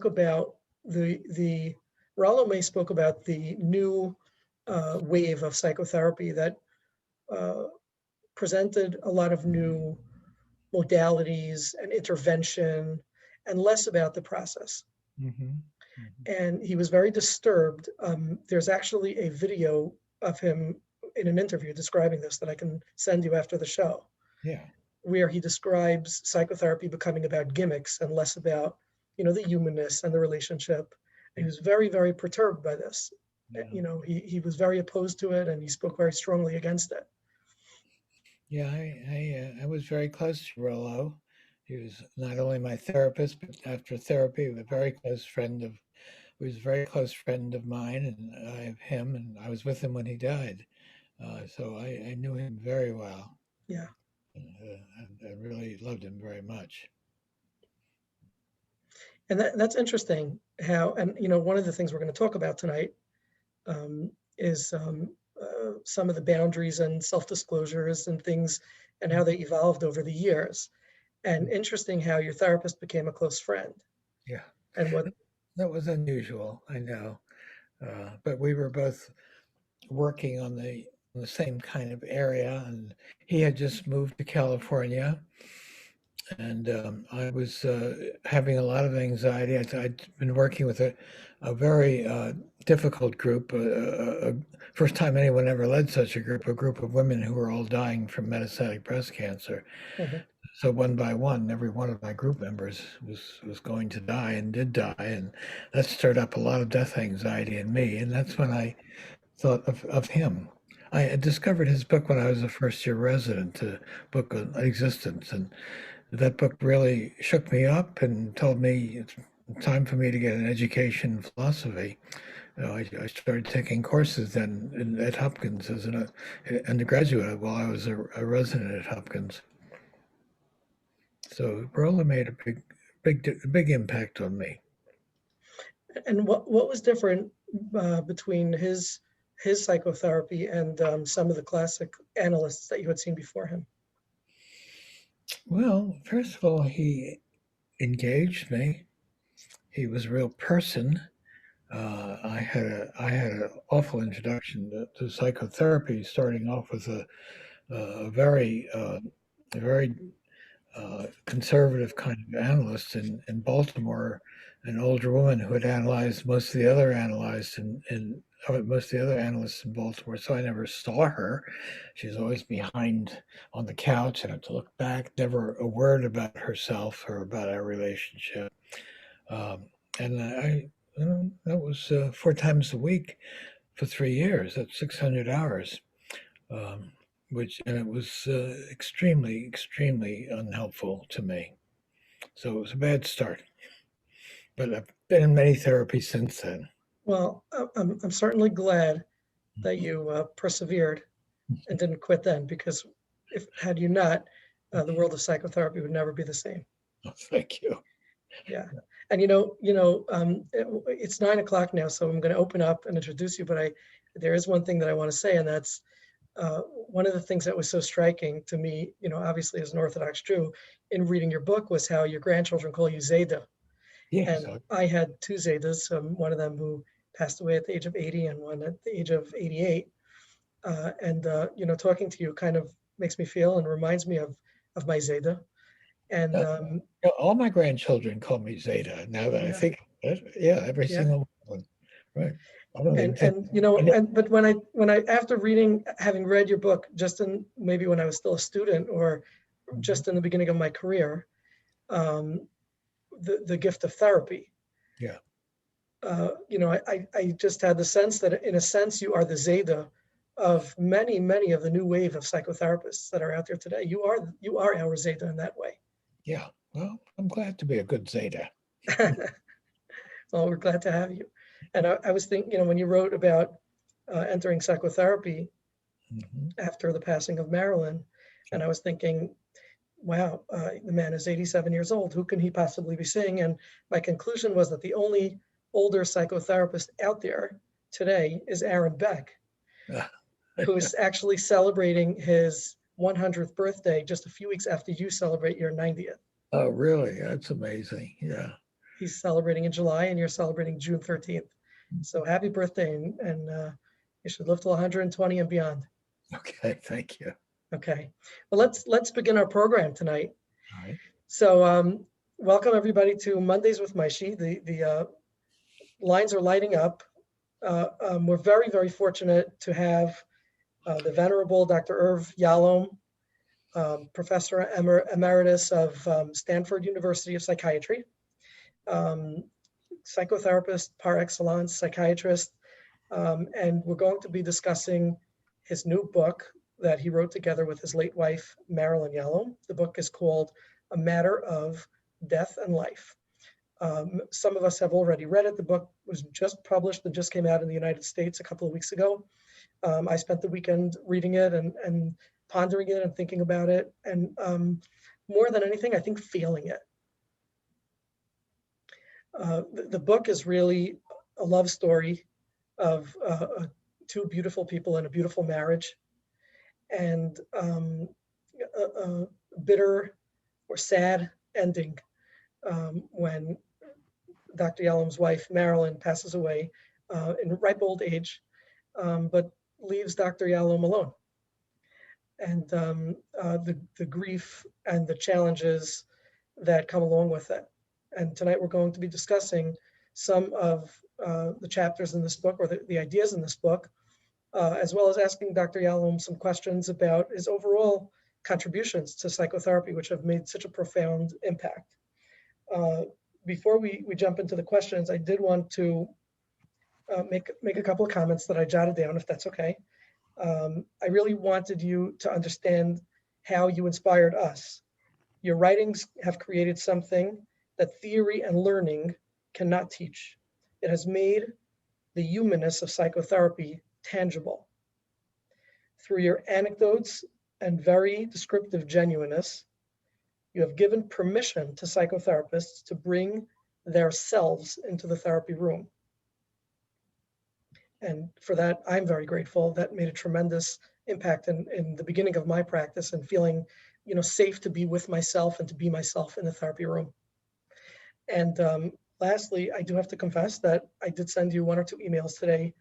about the Rollo May spoke about the new wave of psychotherapy that uh, presented a lot of new modalities and intervention and less about the process. Hmm. Hmm. And he was very disturbed. There's actually a video of him in an interview describing this that I can send you after the show, Yeah. where he describes psychotherapy becoming about gimmicks and less about, the humanness and the relationship. And he was very, very perturbed by this. Yeah. He was very opposed to it and he spoke very strongly against it. Yeah, I was very close to Rollo. He was not only my therapist, but after therapy, a very close friend of. He was a very close friend of mine, and I of him, and I was with him when he died. So I knew him very well. Yeah. I really loved him very much. And that's interesting how, and one of the things we're going to talk about tonight is some of the boundaries and self-disclosures and things and how they evolved over the years. And interesting how your therapist became a close friend Yeah, and what, that was unusual, I know. But we were both working on the same kind of area, and he had just moved to California, and I was having a lot of anxiety. I'd been working with a very difficult group. First time anyone ever led such a group of women who were all dying from metastatic breast cancer. Mhm. So one by one, every one of my group members was going to die and did die, and that stirred up a lot of death anxiety in me. And that's when I thought of him. I had discovered his book when I was a first year resident, a book on existence, and that book really shook me up and told me it's time for me to get an education in philosophy. I started taking courses then at Hopkins as an undergraduate while I was a resident at Hopkins. So Rolla made a big impact on me. and what was different between his psychotherapy and some of the classic analysts that you had seen before him? Well, first of all, he engaged me. He was a real person. I had an awful introduction to psychotherapy, starting off with a a very conservative kind of analyst in Baltimore, an older woman who had analyzed most of the other analysts in most of the other analysts in Baltimore. So I never saw her. She was always behind on the couch and had to look back, never a word about herself or about our relationship. Um, and that was 4 times a week for 3 years. That's 600 hours. Um, and it was extremely unhelpful to me. So it was a bad start. But I've been in many therapies since then. Well, I'm certainly glad that you persevered and didn't quit then, because if had you not, the world of psychotherapy would never be the same. Oh, thank you. Yeah, and it's 9 o'clock now, so I'm going to open up and introduce you. But there is one thing that I want to say, and that's one of the things that was so striking to me. Obviously as an Orthodox Jew, in reading your book, was how your grandchildren call you Zayda. Yes. And I had two Zaydas, one of them who passed away at the age of 80 and one at the age of 88. And talking to you kind of makes me feel and reminds me of my Zayda. And All my grandchildren call me Zeta. Now that I yeah, think of it, yeah, every yeah. single one. Right. I don't even think. But when I after reading, having read your book, just in maybe when I was still a student or just in the beginning of my career, um, the gift of therapy. Yeah. I just had the sense that in a sense you are the Zeta of many of the new wave of psychotherapists that are out there today. You are our Zeta in that way. Yeah. Well, I'm glad to be a good Zeta. Well, we're glad to have you. And I was thinking, when you wrote about entering psychotherapy Hmm. after the passing of Marilyn, and I was thinking, wow, the man is 87 years old. Who can he possibly be seeing? And my conclusion was that the only older psychotherapist out there today is Aaron Beck, who is actually celebrating his 100th birthday just a few weeks after you celebrate your 90th. Oh, really? That's amazing. Yeah. He's celebrating in July, and you're celebrating June 13th. So happy birthday, and you should live till 120 and beyond. Okay, thank you. Okay, well, let's begin our program tonight. All right. So welcome everybody to Mondays with Moshe. The lines are lighting up. We're very, very fortunate to have the venerable Dr. Irv Yalom, Professor Emeritus of Stanford University of Psychiatry, psychotherapist par excellence, psychiatrist, and we're going to be discussing his new book that he wrote together with his late wife, Marilyn Yalom. The book is called A Matter of Death and Life. Some of us have already read it. The book was just published and just came out in the United States a couple of weeks ago. I spent the weekend reading it and pondering it and thinking about it, and more than anything, I think feeling it. The book is really a love story of two beautiful people in a beautiful marriage, and a bitter or sad ending when Dr. Yalom's wife, Marilyn, passes away in ripe old age, but leaves Dr. Yalom alone. And the grief and the challenges that come along with it. And tonight we're going to be discussing some of the chapters in this book, or the ideas in this book, as well as asking Dr. Yalom some questions about his overall contributions to psychotherapy, which have made such a profound impact. Before we jump into the questions, I did want to make a couple of comments that I jotted down, if that's okay. I really wanted you to understand how you inspired us. Your writings have created something that theory and learning cannot teach. It has made the humanness of psychotherapy tangible. Through your anecdotes and very descriptive genuineness, you have given permission to psychotherapists to bring their selves into the therapy room. And for that, I'm very grateful. That made a tremendous impact in the beginning of my practice, and feeling, safe to be with myself and to be myself in the therapy room. And lastly, I do have to confess that I did send you one or two emails today,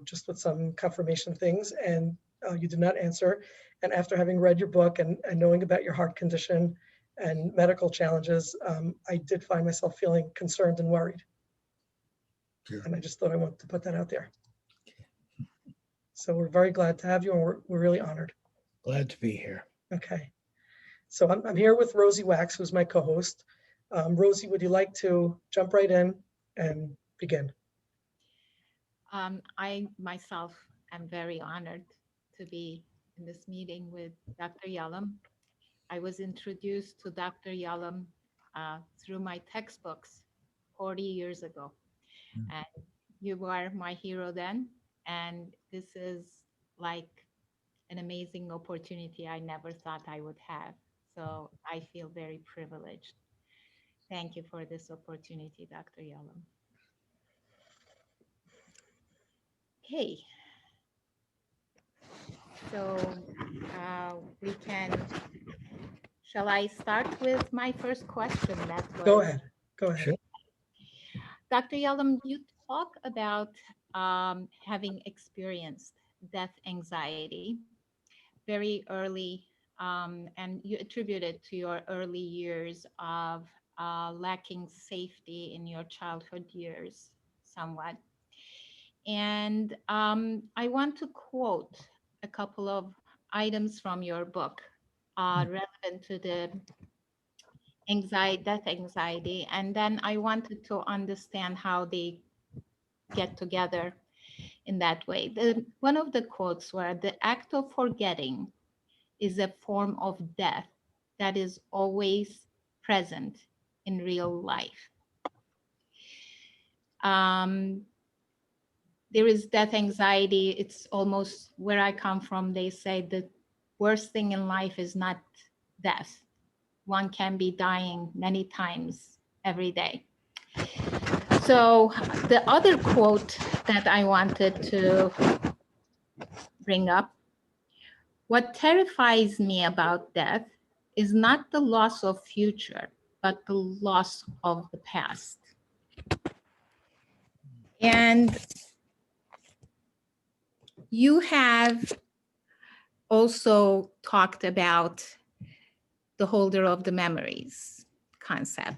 just with some confirmation things, and you did not answer. And after having read your book and knowing about your heart condition and medical challenges, I did find myself feeling concerned and worried. Sure. And I just thought I wanted to put that out there. So we're very glad to have you, and we're really honored. Glad to be here. Okay. So I'm here with Rosie Wax, who's my co-host. Rosie, would you like to jump right in and begin? I myself am very honored to be in this meeting with Dr. Yalom. I was introduced to Dr. Yalom through my textbooks 40 years ago. And you were my hero then. And this is like an amazing opportunity I never thought I would have. So I feel very privileged. Thank you for this opportunity, Dr. Yalom. Okay. So shall I start with my first question? Go ahead. Sure. Dr. Yalom, you talk about having experienced death anxiety very early, and you attribute it to your early years of lacking safety in your childhood years somewhat. And I want to quote a couple of items from your book relevant to the death anxiety. And then I wanted to understand how they get together in that way. One of the quotes were, "The act of forgetting is a form of death that is always present in real life." There is death anxiety. It's almost where I come from. They say the worst thing in life is not death. One can be dying many times every day. So the other quote that I wanted to bring up, "What terrifies me about death is not the loss of future, but the loss of the past. And you have also talked about the holder of the memories concept,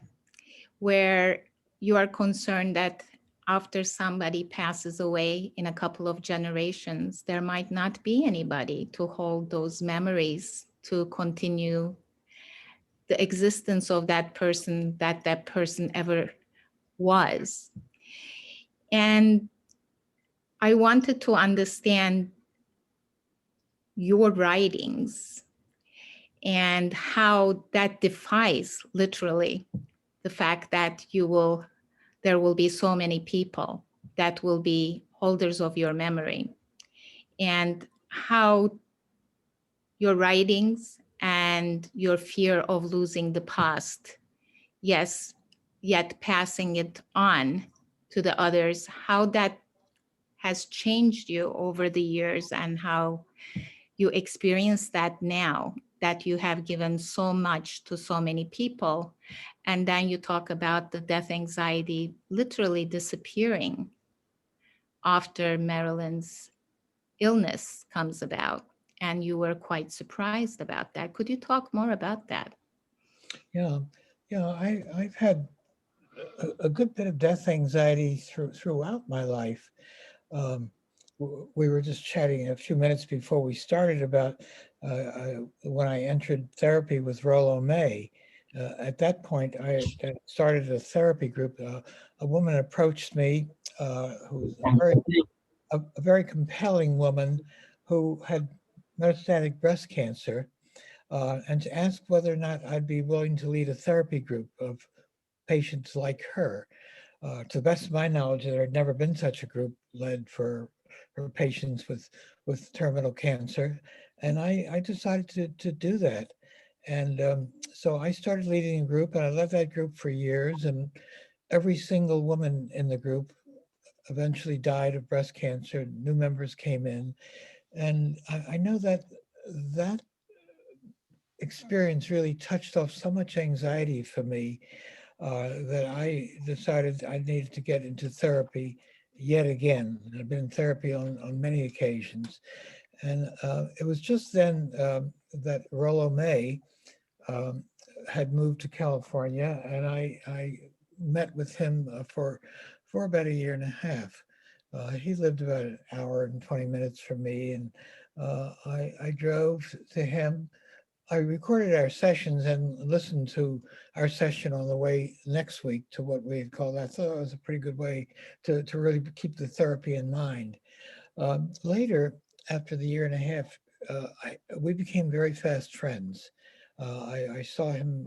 where you are concerned that after somebody passes away in a couple of generations, there might not be anybody to hold those memories, to continue the existence of that person, that person ever was. And I wanted to understand your writings and how that defies literally the fact that there will be so many people that will be holders of your memory, and how your writings and your fear of losing the past, yes, yet passing it on to the others, how that has changed you over the years, and how you experience that now that you have given so much to so many people. And then you talk about the death anxiety literally disappearing after Marilyn's illness comes about. And you were quite surprised about that. Could you talk more about that? Yeah, I've had a good bit of death anxiety throughout my life. Um, we were just chatting a few minutes before we started about when I entered therapy with Rollo May. At that point, I had started a therapy group. A woman approached me who was a very compelling woman who had metastatic breast cancer, and to ask whether or not I'd be willing to lead a therapy group of patients like her. To the best of my knowledge, there had never been such a group led for patients with terminal cancer, and I decided to do that. And so I started leading a group, and I led that group for years. And every single woman in the group eventually died of breast cancer. New members came in, and I know that that experience really touched off so much anxiety for me that I decided I needed to get into therapy yet again. I've been in therapy on many occasions. And it was just then that Rollo May um, had moved to California, and I met with him for about a year and a half. He lived about an hour and 20 minutes from me, and I drove to him. I recorded our sessions and listened to our session on the way next week to what we had called. I thought it was a pretty good way to really keep the therapy in mind. Later, after the year and a half, we became very fast friends. I saw him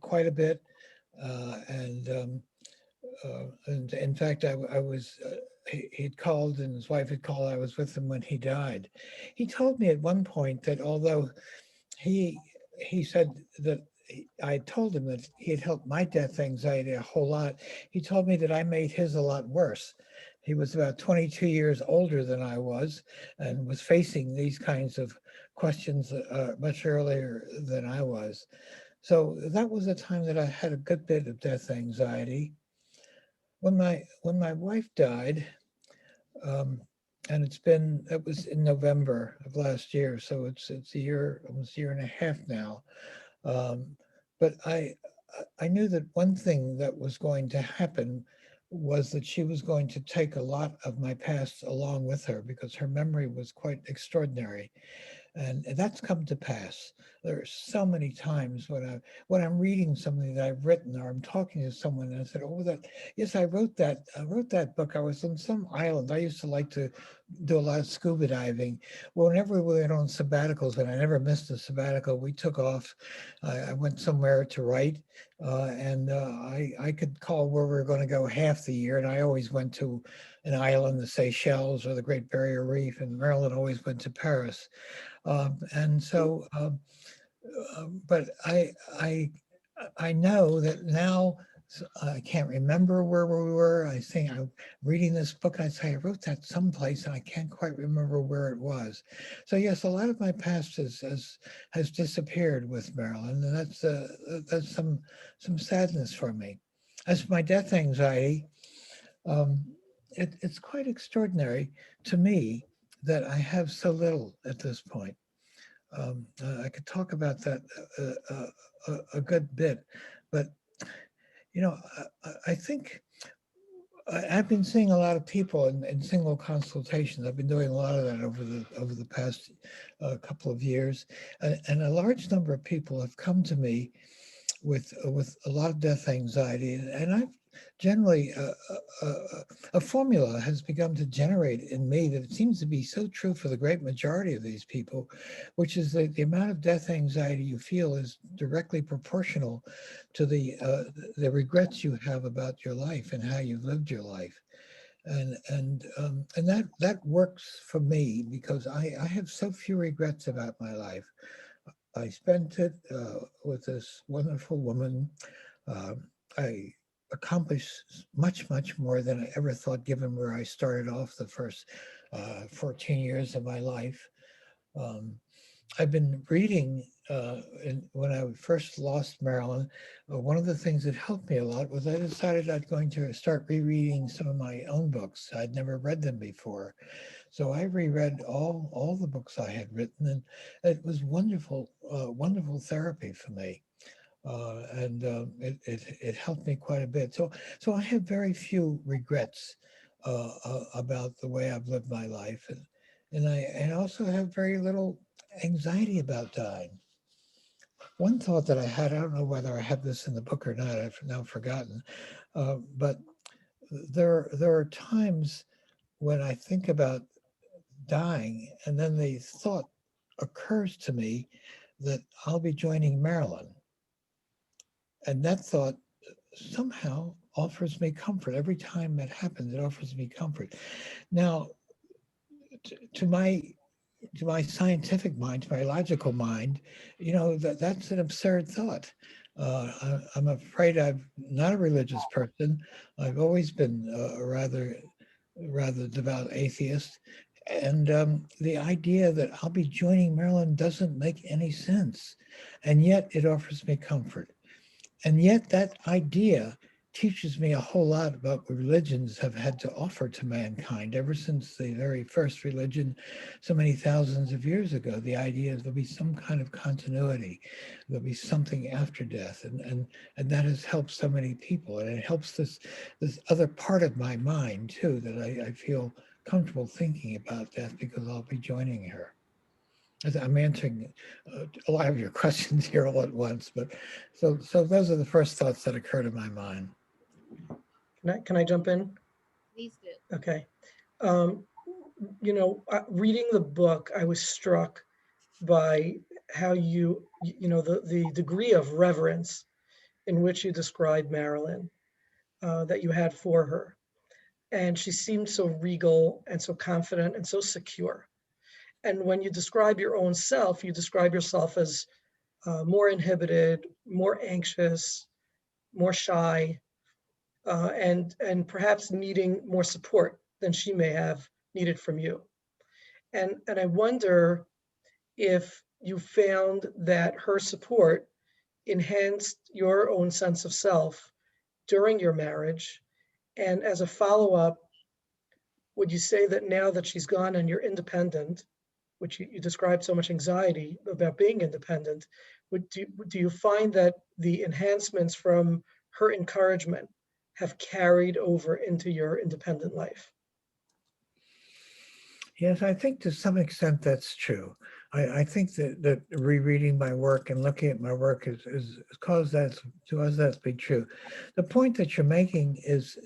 quite a bit, and in fact, I was. He'd called and his wife had called. I was with him when he died. He told me at one point that although he he said that I told him that he had helped my death anxiety a whole lot. He told me that I made his a lot worse. He was about 22 years older than I was and was facing these kinds of questions much earlier than I was. So that was a time that I had a good bit of death anxiety. When my wife died, um, and it was in November of last year, so it's a year, almost a year and a half now. Um, but I knew that one thing that was going to happen was that she was going to take a lot of my past along with her because her memory was quite extraordinary. And that's come to pass. There are so many times when I'm reading something that I've written or I'm talking to someone and I said, "Oh, that yes, I wrote that. I wrote that book. I was on some island. I used to like to do a lot of scuba diving. Well, whenever we went on sabbaticals, and I never missed a sabbatical, we took off. I went somewhere to write, and I could call where we were going to go half the year, and I always went to an island, the Seychelles or the Great Barrier Reef, and Marilyn always went to Paris." And so, but I know that now So I can't remember where we were. I think I'm reading this book. I say I wrote that someplace, and I can't quite remember where it was. So yes, a lot of my past has disappeared with Marilyn, and that's some sadness for me. As for my death anxiety, um, it's quite extraordinary to me that I have so little at this point. I could talk about that a good bit, but you know, I think I've been seeing a lot of people in single consultations. I've been doing a lot of that over the past couple of years, and a large number of people have come to me with a lot of death anxiety, and I've generally a formula has begun to generate in me that it seems to be so true for the great majority of these people, which is that the amount of death anxiety you feel is directly proportional to the regrets you have about your life and how you've lived your life. And that works for me because I have so few regrets about my life. I spent it with this wonderful woman. Uh, I accomplished much, much more than I ever thought, given where I started off the first 14 years of my life. Um, I've been reading, when I first lost Marilyn, one of the things that helped me a lot was I decided I'm going to start rereading some of my own books. I'd never read them before. So I reread all the books I had written, and it was wonderful, wonderful therapy for me. It helped me quite a bit. So I have very few regrets about the way I've lived my life, and I also have very little anxiety about dying. One thought that I had, I don't know whether I have this in the book or not, I've now forgotten, but there are times when I think about dying, and then the thought occurs to me that I'll be joining Marilyn. And that thought somehow offers me comfort. Every time that happens, it offers me comfort. Now, to my scientific mind, to my logical mind, that's an absurd thought. I'm afraid I'm not a religious person. I've always been a rather devout atheist, and the idea that I'll be joining Marilyn doesn't make any sense, and yet it offers me comfort. And yet that idea teaches me a whole lot about what religions have had to offer to mankind ever since the very first religion so many thousands of years ago. The idea there'll be some kind of continuity, there'll be something after death, and that has helped so many people. And it helps this other part of my mind too, that I feel comfortable thinking about death because I'll be joining her. I'm answering a lot of your questions here all at once, but so those are the first thoughts that occur to my mind. Can I jump in? Please do. Okay. Um, reading the book, I was struck by how the degree of reverence in which you described Marilyn, that you had for her. And she seemed so regal and so confident and so secure. And when you describe your own self, you describe yourself as more inhibited, more anxious, more shy, and perhaps needing more support than she may have needed from you. And I wonder if you found that her support enhanced your own sense of self during your marriage. And as a follow-up, would you say that now that she's gone and you're independent, which you described so much anxiety about being independent, do you find that the enhancements from her encouragement have carried over into your independent life? Yes, I think to some extent that's true. I think that rereading my work and looking at my work is caused that to us that to be true. The point that you're making is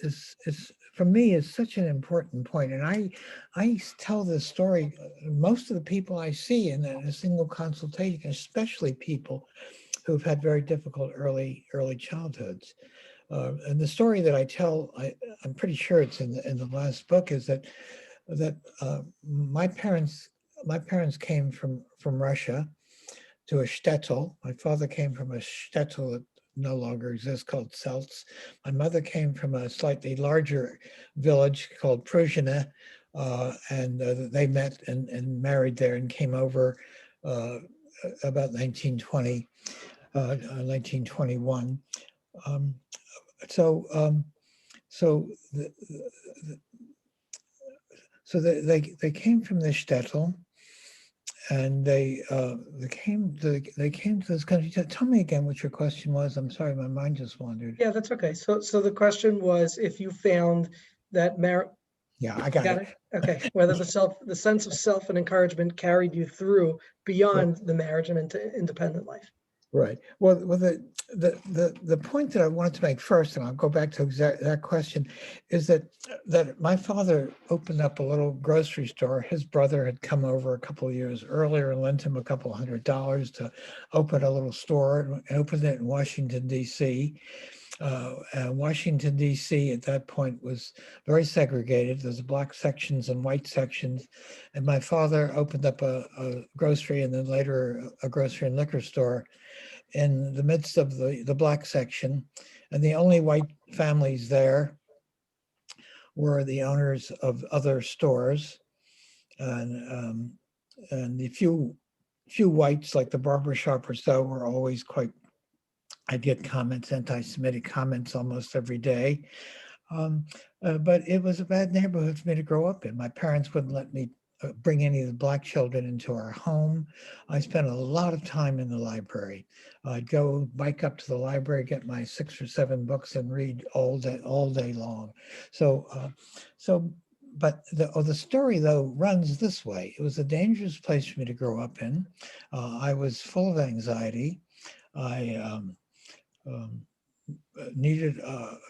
for me is such an important point, and I tell this story. Most of the people I see in a single consultation, especially people who've had very difficult early childhoods. And the story that I tell, I'm pretty sure it's in the last book, is that my parents came from Russia to a shtetl. My father came from a shtetl no longer exists, called Seltz. My mother came from a slightly larger village called Pruzhina, and they met and married there and came over uh, about 1920, 1921. Um, so so the, the, so they came from the shtetl, and they came to this country. Tell me again what your question was. I'm sorry, my mind just wandered. Yeah, that's okay. So the question was if you found that Yeah, I you got got it. it? Okay. Whether the sense of self and encouragement carried you through Right. beyond the marriage and into independent life. Right. Well, the point that I wanted to make first, and I'll go back to that question, is that my father opened up a little grocery store. His brother had come over a couple of years earlier and lent him a couple $100 to open a little store, and opened it in Washington, D.C. Washington, D.C. at that point was very segregated. There's black sections and white sections. And my father opened up a grocery and then later a grocery and liquor store in the midst of the black section. And the only white families there were the owners of other stores. And the few whites, like the barber shop or so, were always quite, I'd get comments, anti-Semitic comments almost every day. Um, but it was a bad neighborhood for me to grow up in. My parents wouldn't let me bring any of the black children into our home. I spent a lot of time in the library. I'd go bike up to the library, get my 6 or 7 books, and read all day long. So, but the story though runs this way. It was a dangerous place for me to grow up in. I was full of anxiety. I um,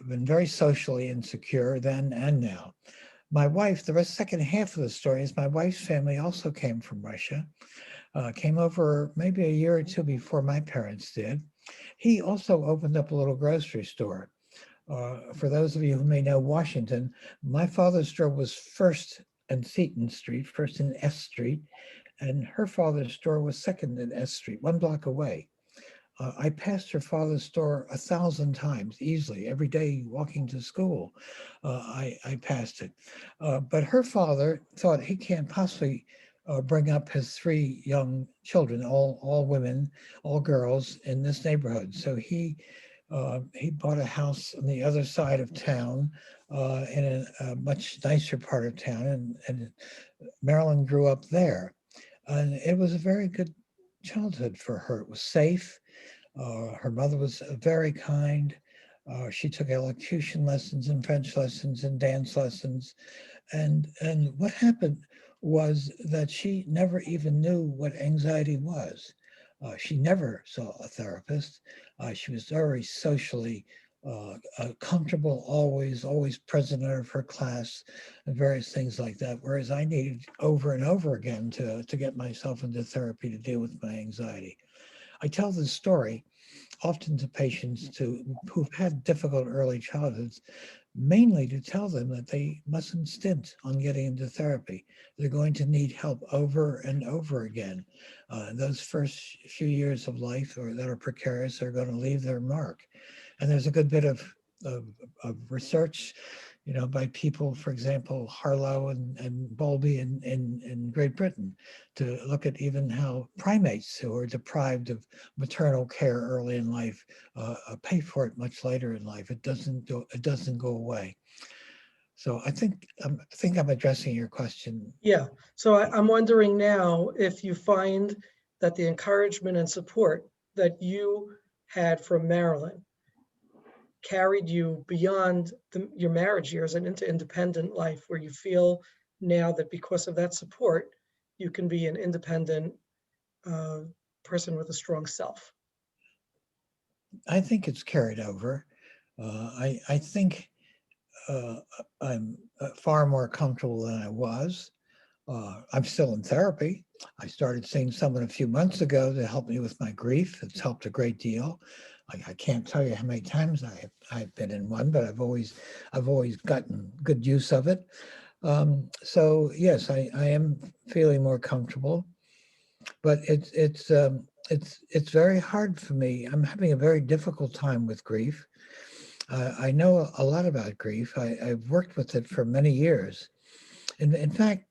been very socially insecure then and now. My wife, the second half of the story is my wife's family also came from Russia, came over maybe a year or two before my parents did. He also opened up a little grocery store. For those of you who may know Washington, my father's store was first and Seton Street, first in S Street, and her father's store was second in S Street, 1 block away. I passed her father's store 1,000 times easily every day walking to school. I passed it. But her father thought he can't possibly bring up his 3 young children, all women, all girls in this neighborhood. So he bought a house on the other side of town in a much nicer part of town. And Marilyn grew up there. And it was a very good childhood for her. It was safe. Her mother was very kind. She took elocution lessons and French lessons and dance lessons. And what happened was that she never even knew what anxiety was. She never saw a therapist. She was very socially comfortable, always president of her class, and various things like that. Whereas I needed over and over again to get myself into therapy to deal with my anxiety. I tell this story often to patients who've had difficult early childhoods, mainly to tell them that they mustn't stint on getting into therapy. They're going to need help over and over again. Those first few years of life that are precarious are going to leave their mark. And there's a good bit of research, by people, for example, Harlow and Bowlby in Great Britain, to look at even how primates who are deprived of maternal care early in life pay for it much later in life. It doesn't go away. So I think I'm addressing your question. Yeah. So I'm wondering now if you find that the encouragement and support that you had from Marilyn carried you beyond your marriage years and into independent life, where you feel now that because of that support, you can be an independent person with a strong self. I think it's carried over. I think I'm far more comfortable than I was. I'm still in therapy. I started seeing someone a few months ago to help me with my grief. It's helped a great deal. I can't tell you how many times I've been in one, but I've always gotten good use of it. So yes, I am feeling more comfortable, but it's it's very hard for me. I'm having a very difficult time with grief. I know a lot about grief. I've worked with it for many years. And in fact,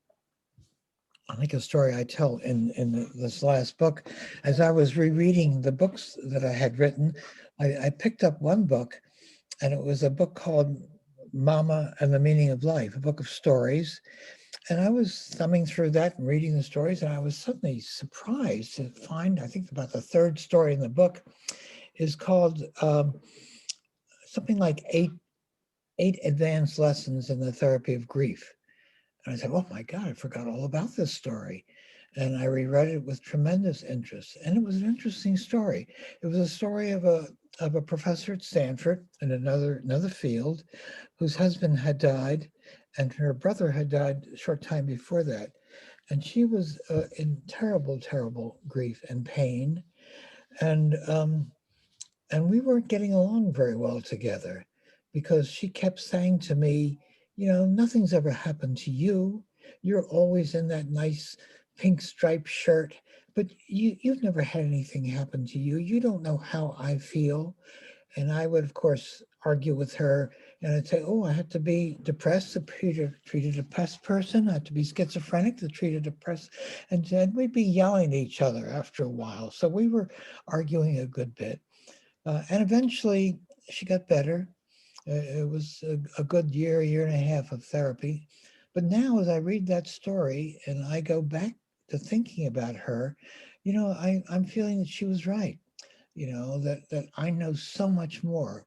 I think a story I tell in this last book, as I was rereading the books that I had written, I picked up one book, and it was a book called Mama and the Meaning of Life, a book of stories. And I was thumbing through that and reading the stories, and I was suddenly surprised to find, I think about the third story in the book is called something like eight advanced lessons in the therapy of grief. And I said, oh my God, I forgot all about this story. And I reread it with tremendous interest. And it was an interesting story. It was a story of a professor at Stanford in another field whose husband had died and her brother had died a short time before that. And she was in terrible, terrible grief and pain. And and we weren't getting along very well together because she kept saying to me, you know, nothing's ever happened to you. You're always in that nice pink striped shirt, but you've never had anything happen to you. You don't know how I feel. And I would, of course, argue with her and I'd say, oh, I have to be depressed to treat a depressed person. I have to be schizophrenic to treat a depressed. And then we'd be yelling at each other after a while. So we were arguing a good bit. And eventually she got better. It was a good year and a half of therapy. But now, as I read that story and I go back to thinking about her, you know, I'm feeling that she was right. You know, that I know so much more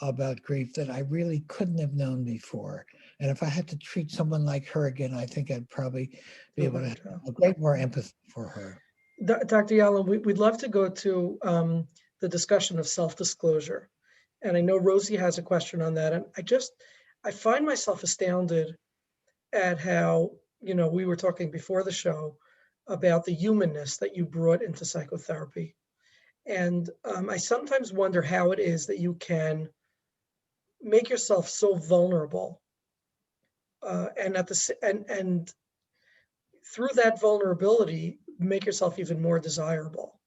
about grief that I really couldn't have known before. And if I had to treat someone like her again, I think I'd probably be Do a able to better have job. a great more empathy for her. Dr. Yalom, we'd love to go to the discussion of self-disclosure. And I know Rosie has a question on that. And I find myself astounded at how, we were talking before the show about the humanness that you brought into psychotherapy. And I sometimes wonder how it is that you can make yourself so vulnerable, and and through that vulnerability, make yourself even more desirable.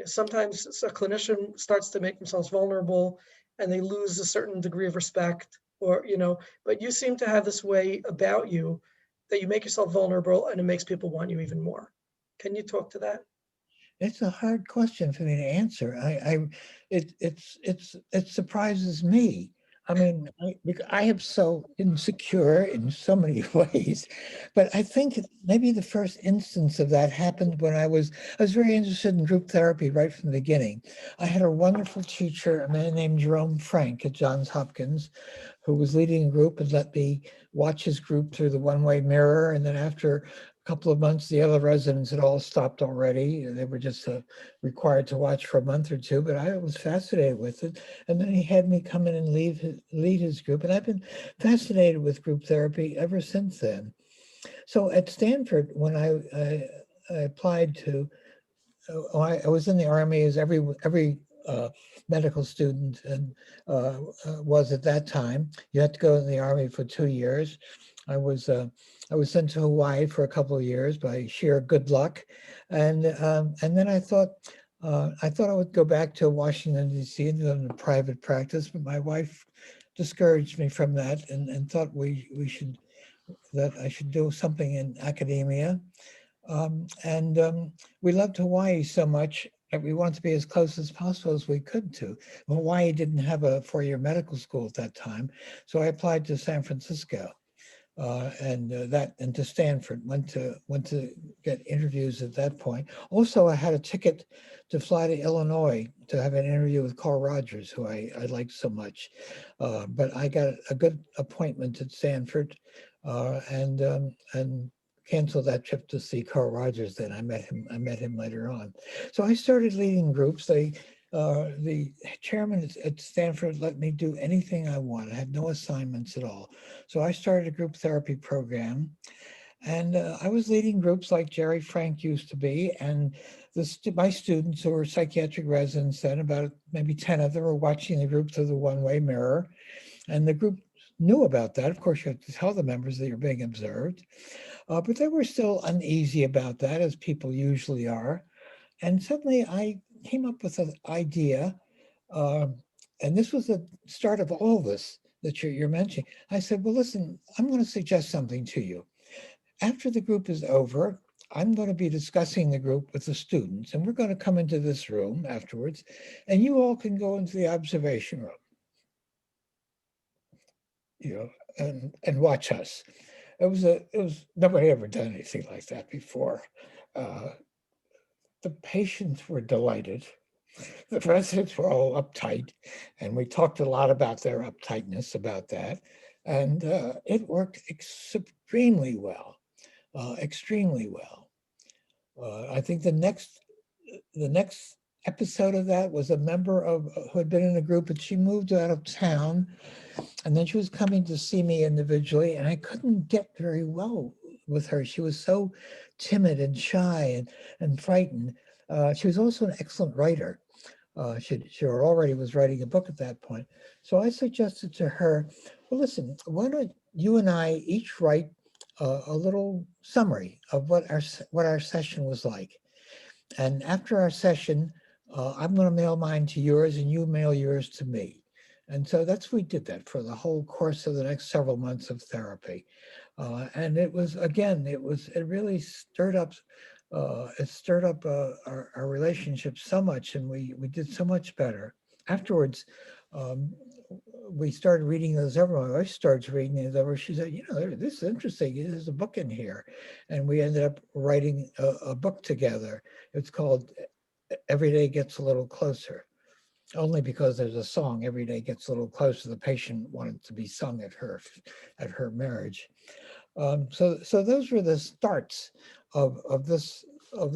Sometimes a clinician starts to make themselves vulnerable and they lose a certain degree of respect, but you seem to have this way about you that you make yourself vulnerable and it makes people want you even more. Can you talk to that? It's a hard question for me to answer. It surprises me. I mean, because I am so insecure in so many ways, but I think maybe the first instance of that happened when I was very interested in group therapy right from the beginning. I had a wonderful teacher, a man named Jerome Frank at Johns Hopkins, who was leading a group and let me watch his group through the one-way mirror. And then after a couple of months, the other residents had all stopped already. They were just required to watch for a month or two, but I was fascinated with it. And then he had me come in and lead his group. And I've been fascinated with group therapy ever since then. So at Stanford, when I applied to, I was in the Army as every medical student and was at that time. You had to go in the Army for 2 years. I was uh, I was sent to Hawaii for a couple of years by sheer good luck, and then I thought I would go back to Washington D.C. and go into private practice, but my wife discouraged me from that and thought we should that I should do something in academia. And we loved Hawaii so much that we wanted to be as close as possible as we could to. Hawaii didn't have a four-year medical school at that time, so I applied to San Francisco and to Stanford. Went to get interviews at that point. Also, I had a ticket to fly to Illinois to have an interview with Carl Rogers, who I liked so much. But I got a good appointment at Stanford, and canceled that trip to see Carl Rogers. Then I met him later on. So I started leading groups. The chairman at Stanford let me do anything I wanted. I had no assignments at all. So I started a group therapy program, and I was leading groups like Jerry Frank used to be, and my students who were psychiatric residents then, about maybe 10 of them, were watching the group through the one-way mirror, and the group knew about that. Of course, you have to tell the members that you're being observed, but they were still uneasy about that, as people usually are. And suddenly I came up with an idea, um, and this was the start of all this that you're mentioning. I said, well, listen, I'm going to suggest something to you. After the group is over, I'm going to be discussing the group with the students, and we're going to come into this room afterwards, and you all can go into the observation room, you know, and watch us. It was nobody ever done anything like that before. Uh, the patients were delighted. The residents were all uptight, and we talked a lot about their uptightness about that, and it worked extremely well, extremely well. I think the next episode of that was a member of who had been in a group, and she moved out of town, and then she was coming to see me individually, and I couldn't get very well with her. She was so timid and shy and frightened. She was also an excellent writer. She already was writing a book at that point. So I suggested to her, well, listen, why don't you and I each write a little summary of what our session was like. And after our session, I'm going to mail mine to yours and you mail yours to me. And so we did that for the whole course of the next several months of therapy. And it was, again, it really stirred up our relationship so much, and we did so much better. Afterwards, um, we started reading those over. My wife started reading these over. She said, this is interesting. There's a book in here. And we ended up writing a book together. It's called Every Day Gets a Little Closer, only because there's a song, Every Day Gets a Little Closer. The patient wanted to be sung at her marriage. So those were the starts of this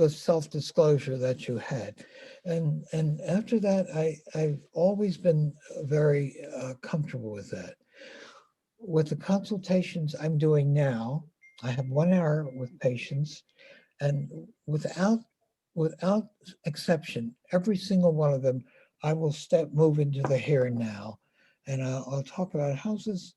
self-disclosure that you had, and after that, I've always been very comfortable with that. With the consultations I'm doing now, I have 1 hour with patients, and without exception, every single one of them, I will move into the here and now, and I'll talk about how is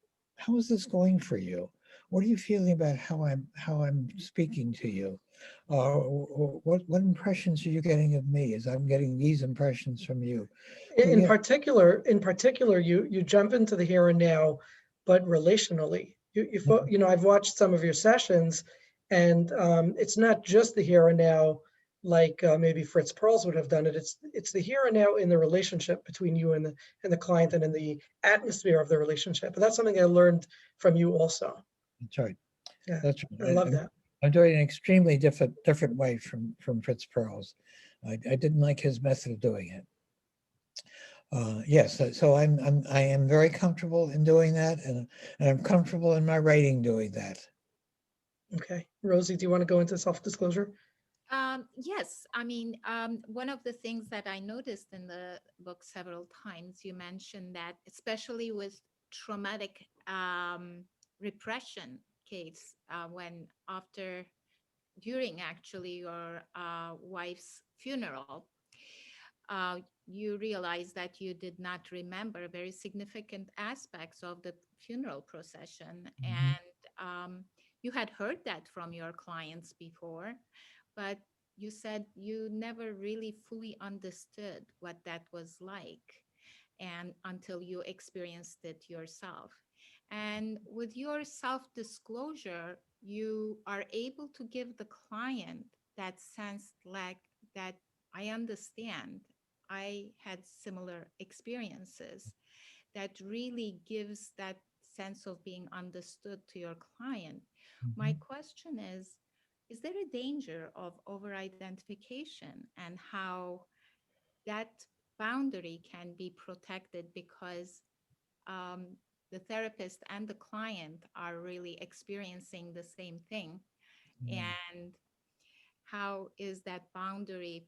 this going for you? What are you feeling about how I'm speaking to you? What impressions are you getting of me as I'm getting these impressions from you? So In yeah. particular, you jump into the here and now, but relationally, I've watched some of your sessions, and it's not just the here and now, like maybe Fritz Perls would have done it. It's the here and now in the relationship between you and the client, and in the atmosphere of the relationship. And that's something I learned from you also. That's right. Yeah, That's I right. love that. I'm doing it an extremely different way from Fritz Perls. I didn't like his method of doing it. Yes, so I am very comfortable in doing that, and I'm comfortable in my writing doing that. Okay, Rosie, do you want to go into self-disclosure? Yes, I mean, one of the things that I noticed in the book several times, you mentioned that, especially with traumatic repression case, when during actually your wife's funeral, you realize that you did not remember very significant aspects of the funeral procession. Mhm. And you had heard that from your clients before, but you said you never really fully understood what that was like and until you experienced it yourself. And with your self disclosure, you are able to give the client that sense like that I understand. I had similar experiences that really gives that sense of being understood to your client. My Mhm. question is there a danger of over identification and how that boundary can be protected because um, the therapist and the client are really experiencing the same thing? Yeah. And how is that boundary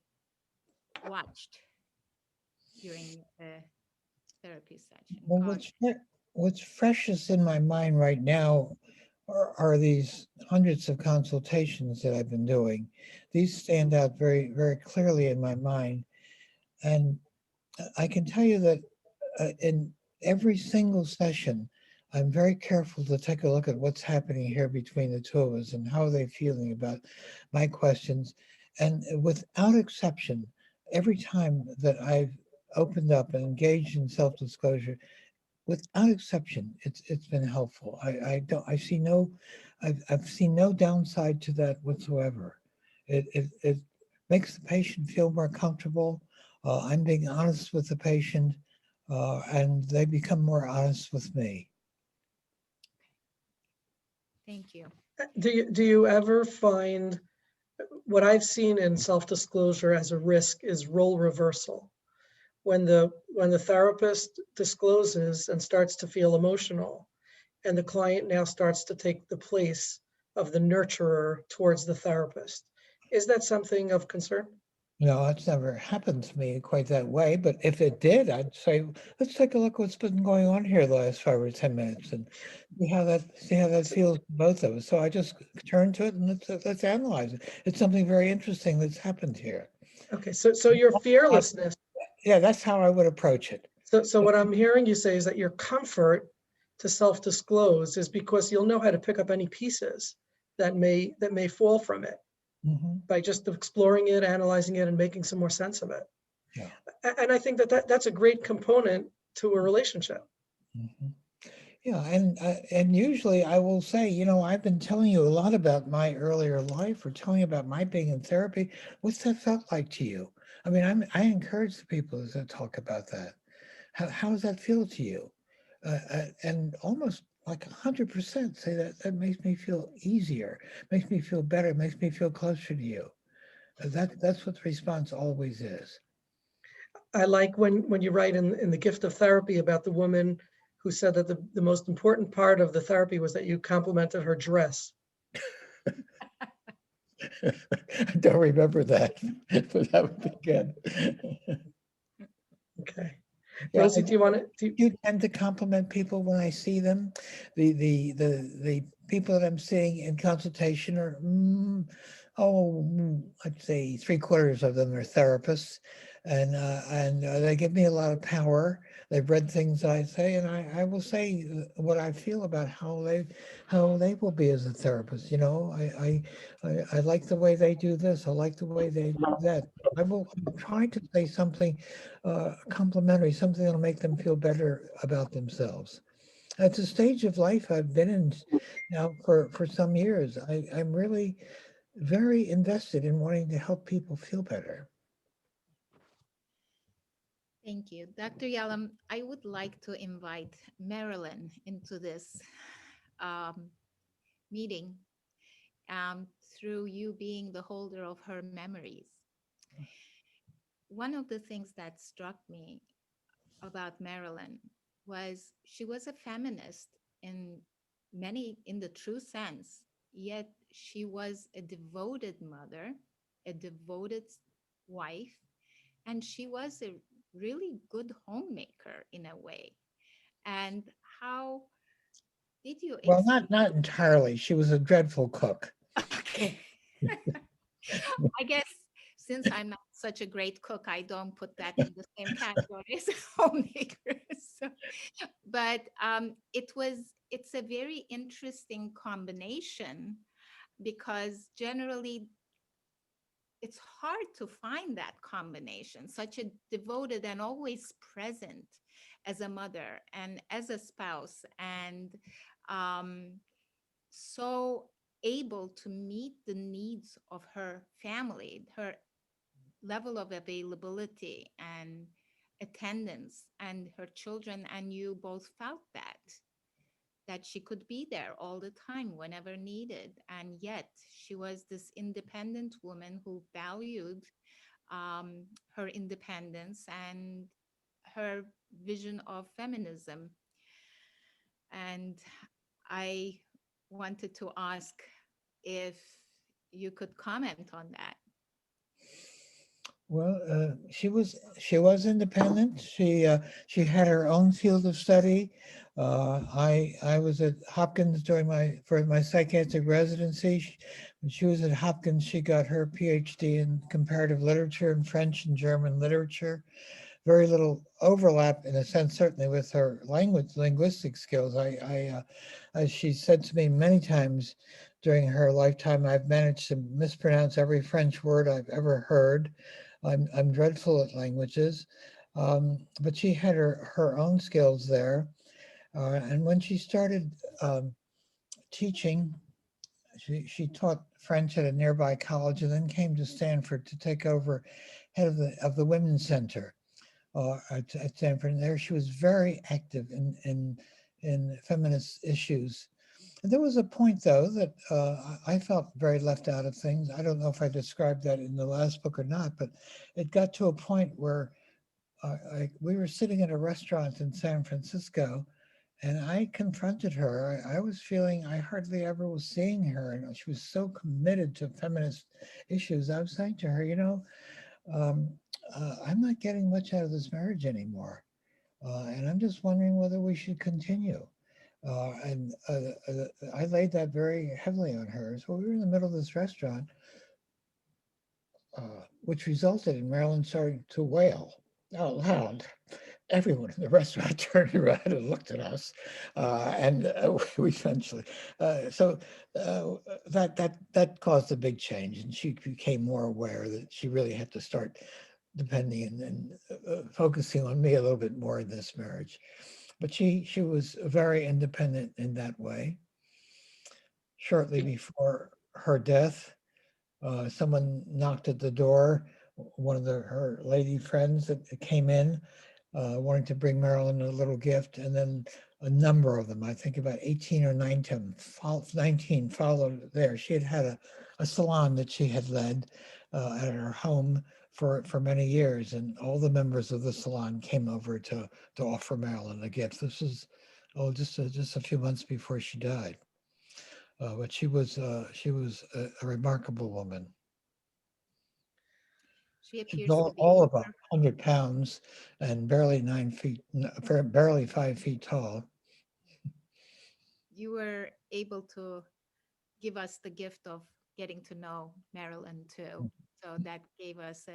watched during a therapy session? Well, God. what's freshest in my mind right now are these hundreds of consultations that I've been doing. These stand out very, very clearly in my mind, and I can tell you that in every single session, I'm very careful to take a look at what's happening here between the two of us and how are they feeling about my questions. And without exception, every time that I've opened up and engaged in self-disclosure, without exception, it's been helpful. I see no, I've seen no downside to that whatsoever. It makes the patient feel more comfortable. I'm being honest with the patient, and they become more honest with me. Thank you. Do you ever find what I've seen in self-disclosure as a risk is role reversal? When the therapist discloses and starts to feel emotional, and the client now starts to take the place of the nurturer towards the therapist. Is that something of concern? No, it's never happened to me quite that way. But if it did, I'd say, let's take a look what's been going on here the last 5 or 10 minutes and see how that feels to both of us. So I just turn to it and let's analyze it. It's something very interesting that's happened here. Okay, so your fearlessness. Yeah, that's how I would approach it. So what I'm hearing you say is that your comfort to self-disclose is because you'll know how to pick up any pieces that may fall from it by just exploring it, analyzing it, and making some more sense of it. Yeah. And I think that's a great component to a relationship. Yeah, and usually I will say, you know, I've been telling you a lot about my earlier life or telling you about my being in therapy. What's that felt like to you? I mean, I encourage the people to talk about that. How does that feel to you? And almost like 100% say that makes me feel easier, makes me feel better, makes me feel closer to you. That's what the response always is. I like when you write in The Gift of Therapy about the woman who said that the most important part of the therapy was that you complimented her dress. I don't remember that, but that would be good. Okay. Yeah, Rosie, do you want to? you tend to compliment people when I see them. The people that I'm seeing in consultation are, I'd say 3/4 of them are therapists, and they give me a lot of power. They've read things I say, and I will say what I feel about how they will be as a therapist. You know, I like the way they do this. I like the way they do that. I'm trying to say something complimentary, something that'll make them feel better about themselves. It's a stage of life I've been in now for some years. I'm really very invested in wanting to help people feel better. Thank you. Dr. Yalom, I would like to invite Marilyn into this um, meeting through you being the holder of her memories. One of the things that struck me about Marilyn was she was a feminist in the true sense, yet she was a devoted mother, a devoted wife, and she was a really good homemaker in a way. And how did you Well, not entirely. She was a dreadful cook. Okay. I guess since I'm not such a great cook, I don't put that in the same category as homemakers. So, but it's a very interesting combination because generally it's hard to find that combination, such a devoted and always present as a mother and as a spouse, and um, so able to meet the needs of her family, her level of availability and attendance, and her children and you both felt that she could be there all the time whenever needed. And yet she was this independent woman who valued her independence and her vision of feminism. And I wanted to ask if you could comment on that. Well, she was independent. She had her own field of study. I was at Hopkins for my psychiatric residency. When she was at Hopkins, she got her PhD in comparative literature and French and German literature. very little overlap in a sense, certainly with her linguistic skills. As she said to me many times during her lifetime, I've managed to mispronounce every French word I've ever heard. I'm dreadful at languages, but she had her own skills there. And when she started teaching, she taught French at a nearby college and then came to Stanford to take over head of the Women's Center at Stanford. And there she was very active in feminist issues. And there was a point, though, that I felt very left out of things. I don't know if I described that in the last book or not, but it got to a point where we were sitting at a restaurant in San Francisco, and I confronted her. I was feeling I hardly ever was seeing her, and she was so committed to feminist issues. I was saying to her, um, I'm not getting much out of this marriage anymore, and I'm just wondering whether we should continue. And I laid that very heavily on her. So we were in the middle of this restaurant, which resulted in Marilyn starting to wail out loud. Everyone in the restaurant turned around and looked at us, and we eventually. So that caused a big change, and she became more aware that she really had to start depending and focusing on me a little bit more in this marriage. But she was very independent in that way. Shortly before her death, someone knocked at the door. One of her lady friends that came in, wanting to bring Marilyn a little gift, and then a number of them, I think about 18 or 19, 19 followed there. She had had a salon that she had led at her home for many years, and all the members of the salon came over to offer Marilyn a gift. This was just a few months before she died. But she was a remarkable woman. She She's appears to be all about 100 pounds and barely 9 feet, barely 5 feet tall. you were able to give us the gift of getting to know Marilyn too. So that gave us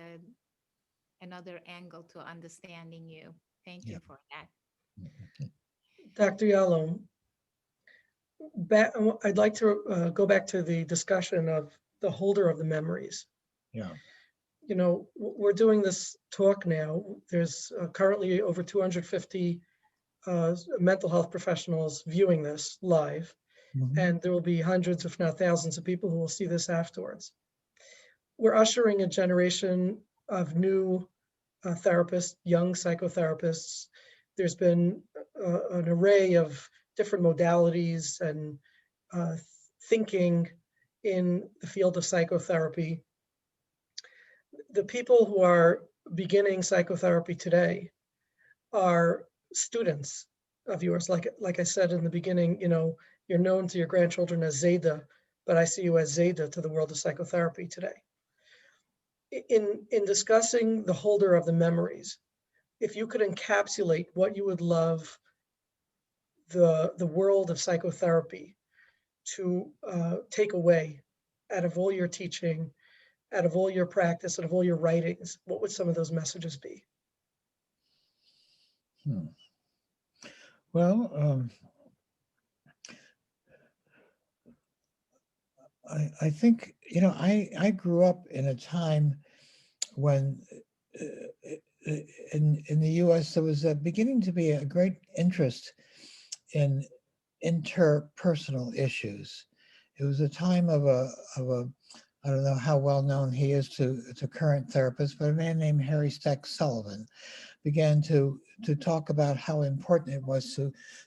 another angle to understanding you. Thank you Yeah. for that. Dr. Yalom, I'd like to go back to the discussion of the holder of the memories. Yeah. We're doing this talk now. There's currently over 250 mental health professionals viewing this live, Mhm. and there will be hundreds, if not thousands, of people who will see this afterwards. We're ushering a generation of new therapists, young psychotherapists. There's been an array of different modalities and uh, thinking in the field of psychotherapy. The people who are beginning psychotherapy today are students of yours. Like I said in the beginning, you're known to your grandchildren as Zeta, but I see you as Zeta to the world of psychotherapy today. In discussing the holder of the memories, if you could encapsulate what you would love the world of psychotherapy to take away out of all your teaching, out of all your practice, out of all your writings, what would some of those messages be? Well, I think, I grew up in a time when in the U.S. there was beginning to be a great interest in interpersonal issues. It was a time of a I don't know how well known he is to current therapists, but a man named Harry Stack Sullivan began to talk about how important it was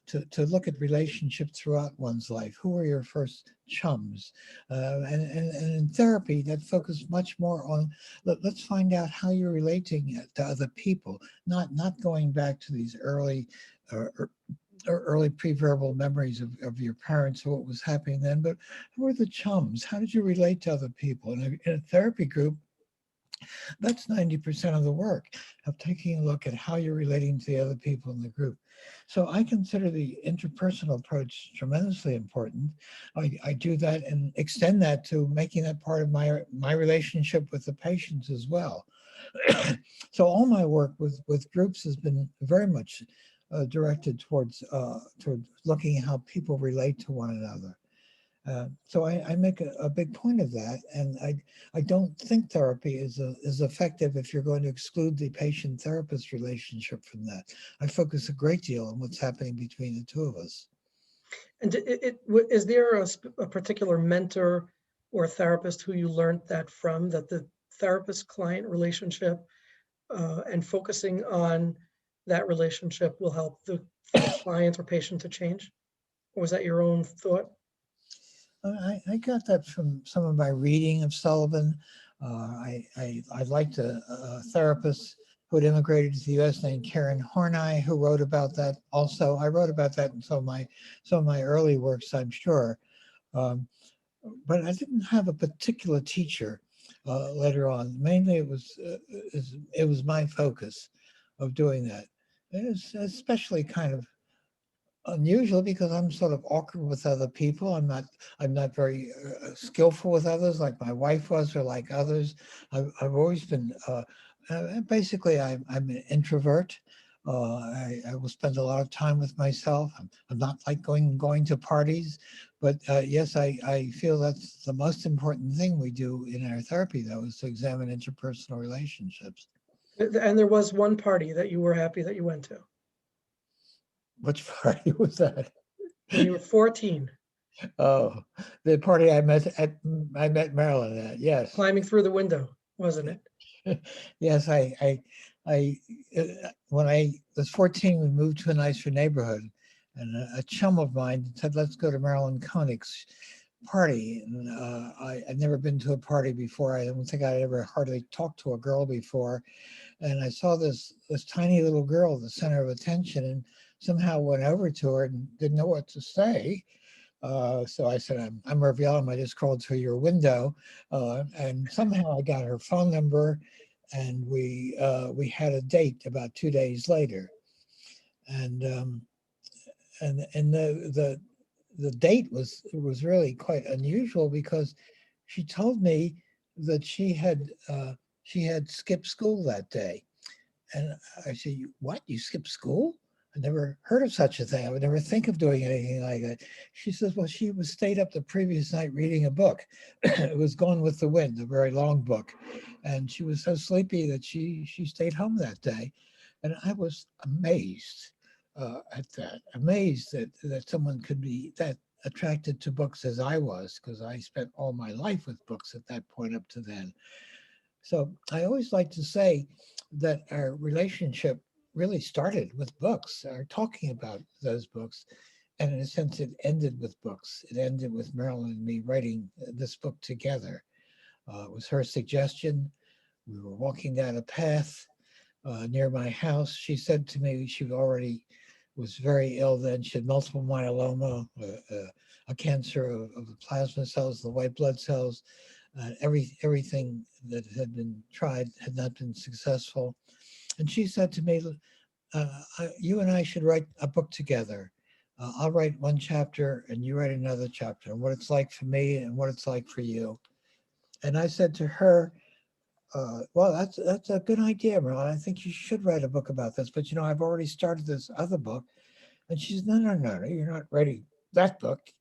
to look at relationship throughout one's life. Who are your first chums? And in therapy, that focused much more on let's find out how you're relating to other people, not going back to these early or early pre-verbal memories of your parents or what was happening then, but who are the chums? How did you relate to other people? In a therapy group, that's 90% of the work, of taking a look at how you're relating to the other people in the group. So I consider the interpersonal approach tremendously important. I do that and extend that to making that part of my relationship with the patients as well. So all my work with groups has been very much directed toward looking at how people relate to one another. So I make a big point of that, and I don't think therapy is effective if you're going to exclude the patient-therapist relationship from that. I focus a great deal on what's happening between the two of us. And is there a particular mentor or therapist who you learned that from, that the therapist-client relationship and focusing on that relationship will help the client or patient to change? Or was that your own thought? I got that from some of my reading of Sullivan. I liked a therapist who had immigrated to the U.S. named Karen Horney, who wrote about that. Also, I wrote about that in some of my early works, I'm sure. Um, but I didn't have a particular teacher later on. Mainly, it was my focus of doing that. It was especially kind of unusual because I'm sort of awkward with other people. I'm not very skillful with others like my wife was or like others. I've always been basically I'm an introvert. I will spend a lot of time with myself. I'm not like going to parties, but yes, I feel that's the most important thing we do in our therapy, though, is to examine interpersonal relationships. And there was one party that you were happy that you went to Which party was that? when you were 14, Oh, the party I met Marilyn at. Yes, climbing through the window, wasn't it? yes. I when I was 14, we moved to a nicer neighborhood, and a chum of mine said, "Let's go to Marilyn Koenig's party." And I'd never been to a party before. I don't think I'd ever hardly talked to a girl before, and I saw this tiny little girl, the center of attention, and somehow went over to her and didn't know what to say. So I said, I'm Irv Yalom. I just crawled through your window. And somehow I got her phone number, and we had a date about 2 days later. And the date was really quite unusual because she told me that she had skipped school that day. And I said, "What? You skipped school? I never heard of such a thing. I would never think of doing anything like that." She says, "Well, she was stayed up the previous night reading a book. It was Gone with the Wind, a very long book. And she was so sleepy that she stayed home that day." And I was amazed at that, amazed that someone could be that attracted to books as I was, because I spent all my life with books at that point up to then. So I always like to say that our relationship really started with books, or talking about those books. And in a sense, it ended with books. It ended with Marilyn and me writing this book together. It was her suggestion. We were walking down a path near my house. She said to me she already was very ill then. She had multiple myeloma, a cancer of the plasma cells, the white blood cells. Everything that had been tried had not been successful. And she said to me, "You and I should write a book together. I'll write one chapter and you write another chapter, and what it's like for me and what it's like for you." And I said to her, "Well, that's a good idea, Marilyn. I think you should write a book about this. But I've already started this other book." And she said, No, you're not writing that book.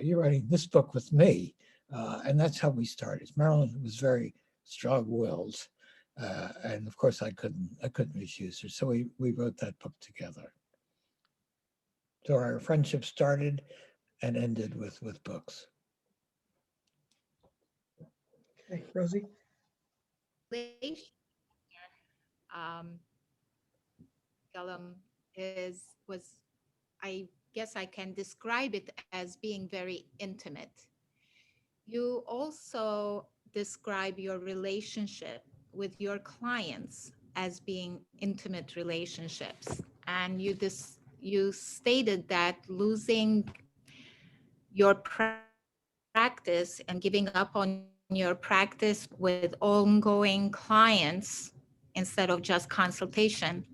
You're writing this book with me." And that's how we started. Marilyn was very strong-willed. And of course I couldn't refuse her. So we wrote that book together. So our friendship started and ended with books. Okay, Rosie? Um, Yalom was, I guess I can describe it as being very intimate. You also describe your relationship with your clients as being intimate relationships, and you stated that losing your practice and giving up on your practice with ongoing clients instead of just consultation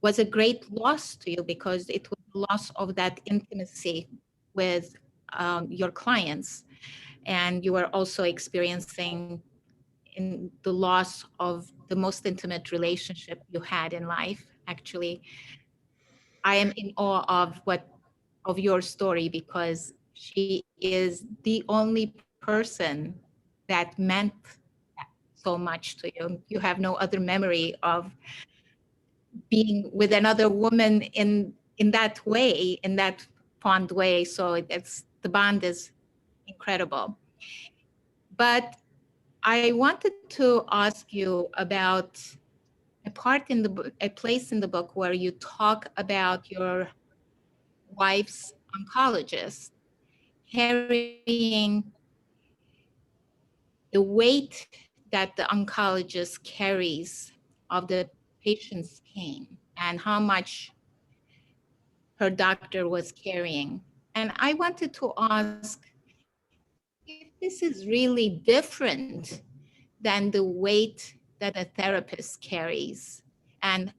was a great loss to you, because it was the loss of that intimacy with your clients. And you were also experiencing in the loss of the most intimate relationship you had in life. Actually, I am in awe of your story, because she is the only person that meant so much to you. You have no other memory of being with another woman in that way, in that fond way. So it's, the bond is incredible. But I wanted to ask you about a part in the book, a place in the book where you talk about your wife's oncologist carrying the weight that the oncologist carries of the patient's pain, and how much her doctor was carrying. And I wanted to ask if this is really different than the weight that a therapist carries. And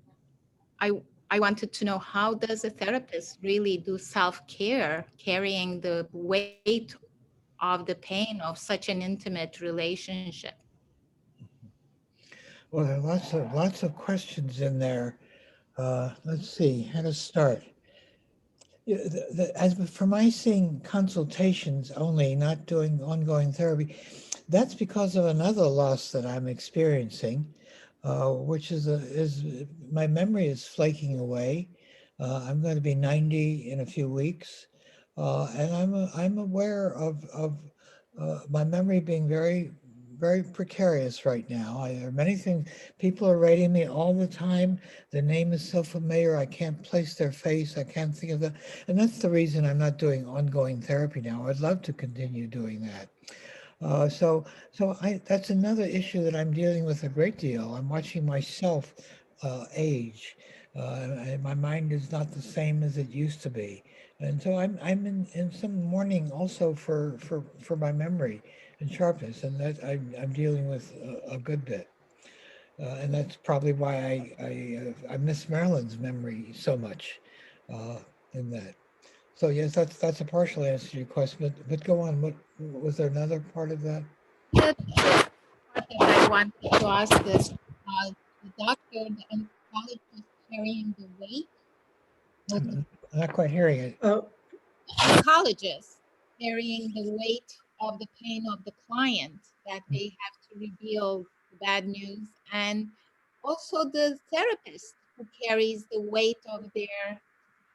I, I wanted to know, how does a therapist really do self-care, carrying the weight of the pain of such an intimate relationship? Well, there are lots of questions in there. Let's see how to start. Yeah, as for my seeing consultations only, not doing ongoing therapy, that's because of another loss that I'm experiencing, which is my memory is flaking away. I'm going to be 90 in a few weeks, and I'm aware of my memory being very precarious right now. There are many things. People are writing me all the time. Their name is so familiar. I can't place their face. I can't think of them. And that's the reason I'm not doing ongoing therapy now. I'd love to continue doing that. So that's another issue that I'm dealing with a great deal. I'm watching myself age. And my mind is not the same as it used to be. And so I'm in some mourning also for my memory and sharpness, and that I'm dealing with a good bit. And that's probably why I miss Marilyn's memory so much in that. So yes, that's a partial answer to your question, but go on. What was there another part of that? The part that I wanted to ask this, the doctor, the oncologist carrying the weight of the I'm not quite hearing it. oncologist carrying the weight of the pain of the client, that they have to reveal the bad news, and also the therapist who carries the weight of their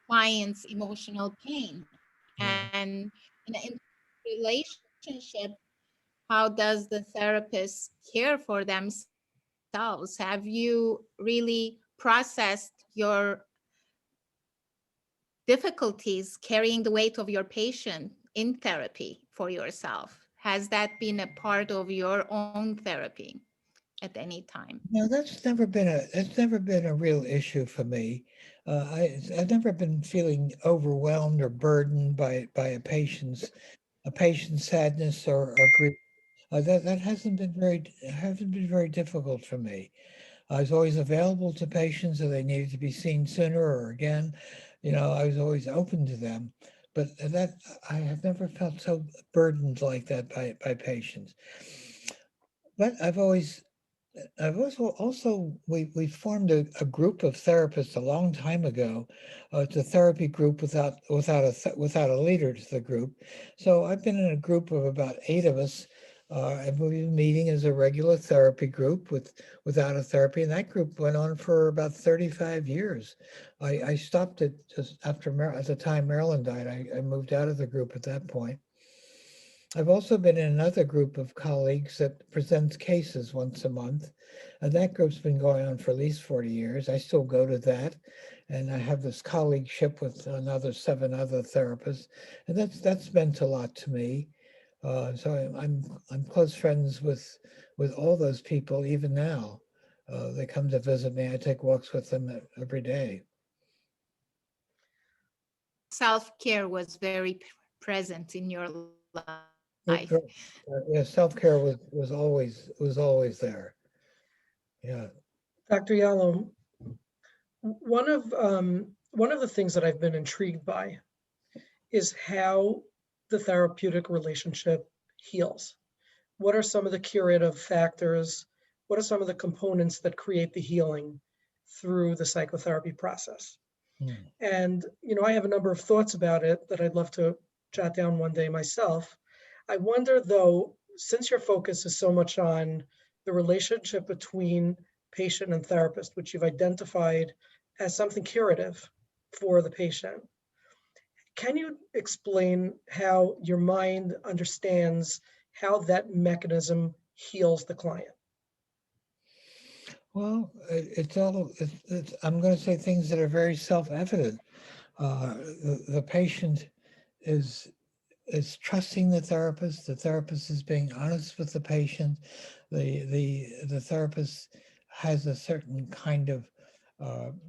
client's emotional pain. And in a relationship, how does the therapist care for themselves? Have you really processed your difficulties carrying the weight of your patient in therapy for yourself? Has that been a part of your own therapy at any time? No, that's never been a real issue for me. I've never been feeling overwhelmed or burdened by a patient's sadness or grief. That hasn't been very difficult for me. I was always available to patients if they needed to be seen sooner or again. I was always open to them. But that I have never felt so burdened like that by patients. But I've also we formed a group of therapists a long time ago. It's a therapy group without a leader to the group. So I've been in a group of about 8 of us, and we've been meeting as a regular therapy group without a therapy, and that group went on for about 35 years. I stopped it just at the time Marilyn died. I moved out of the group at that point. I've also been in another group of colleagues that presents cases once a month. And that group's been going on for at least 40 years. I still go to that. And I have this colleagueship with another 7 other therapists. And that's meant a lot to me. So I'm close friends with all those people even now. They come to visit me. I take walks with them every day. Self-care was very present in your life. Yeah, self-care was always there. Yeah. Dr. Yalom, one of the things that I've been intrigued by is how the therapeutic relationship heals. what are some of the curative factors? What are some of the components that create the healing through the psychotherapy process? Hmm. And, I have a number of thoughts about it that I'd love to jot down one day myself. I wonder, though, since your focus is so much on the relationship between patient and therapist, which you've identified as something curative for the patient, can you explain how your mind understands how that mechanism heals the client? Well, I'm going to say things that are very self-evident. The patient is trusting the therapist. The therapist is being honest with the patient. The therapist has a certain kind of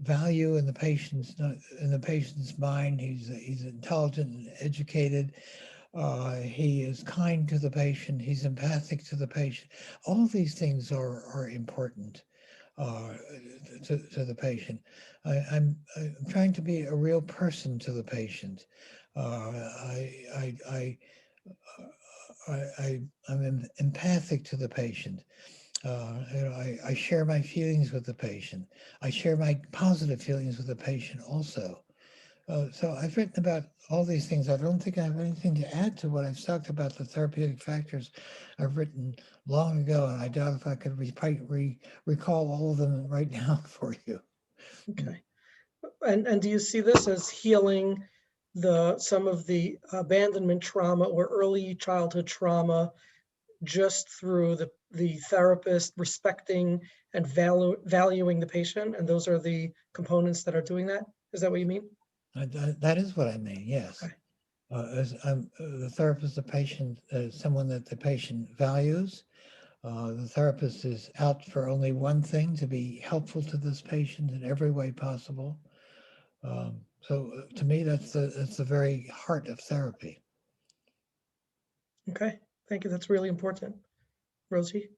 value in the patient's mind. He's intelligent and educated. He is kind to the patient. He's empathic to the patient. All these things are important uh, to the patient. I'm trying to be a real person to the patient. I'm empathic to the patient. I share my feelings with the patient. I share my positive feelings with the patient also. So I've written about all these things. I don't think I have anything to add to what I've talked about the therapeutic factors I've written long ago, and I doubt if I could recall all of them right now for you. Okay. And do you see this as healing some of the abandonment trauma or early childhood trauma just through the therapist respecting and valuing the patient? And those are the components that are doing that? Is that what you mean? That is what I mean, yes. Okay. As the therapist, the patient, someone that the patient values. The therapist is out for only one thing, to be helpful to this patient in every way possible. So to me, that's the very heart of therapy. Okay. Thank you. That's really important. Rosie?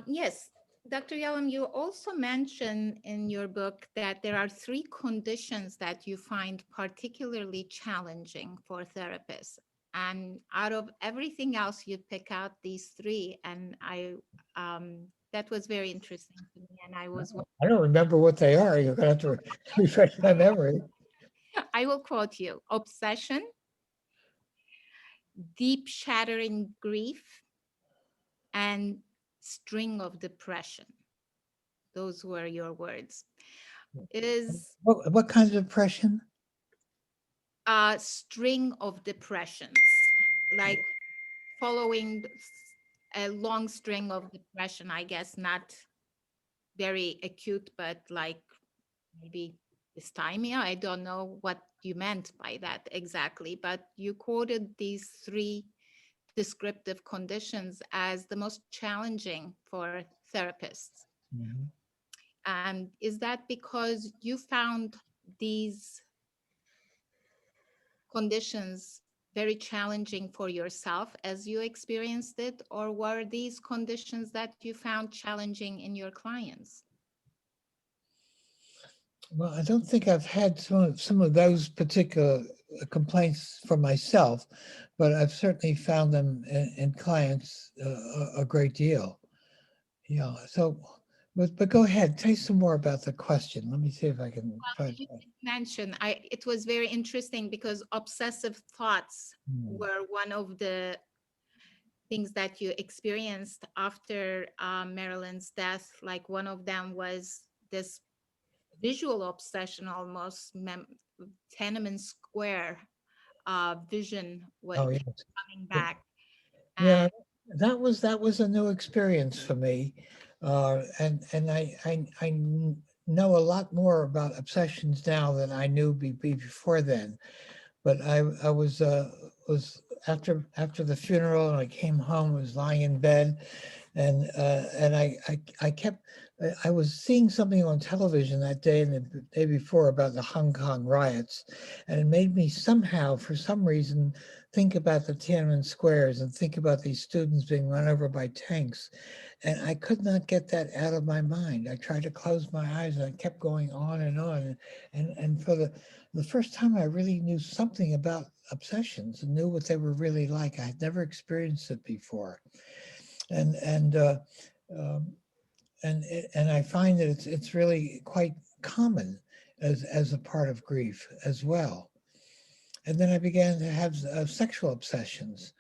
Yes, Dr. Yalom, you also mention in your book that there are three conditions that you find particularly challenging for therapists. And out of everything else, you pick out these three. And that was very interesting to me. And I don't remember what they are. You're going to have to refresh my memory. I will quote you: obsession, deep shattering grief, and string of depression. Those were your words. It is What kind of depression? a string of depressions, like following a long string of depression, I guess, not very acute, but like maybe dysthymia. I don't know what you meant by that exactly, but you quoted these three descriptive conditions as the most challenging for therapists. Mhm. And is that because you found these conditions very challenging for yourself as you experienced it, or were these conditions that you found challenging in your clients? Well, I don't think I've had some of those particular complaints for myself, but I've certainly found them in clients a great deal. Yeah. So, but go ahead. Tell me some more about the question. Let me see if I can find. You did mention, it was very interesting because obsessive thoughts Hmm. were one of the things that you experienced after Marilyn's death. Like one of them was this visual obsession, almost Tenement Square vision, what Oh, kept yes. coming back. Yeah, And that was a new experience for me, and know a lot more about obsessions now than I knew before then. But I was after the funeral, and I came home, was lying in bed, and I kept I was seeing something on television that day and the day before about the Hong Kong riots, and it made me somehow, for some reason, think about the Tiananmen squares and think about these students being run over by tanks, and I could not get that out of my mind. I tried to close my eyes, and I kept going on and on, and for the first time I really knew something about obsessions and knew what they were really like. I had never experienced it before, and and I find that it's really quite common as a part of grief as well. And then I began to have sexual obsessions,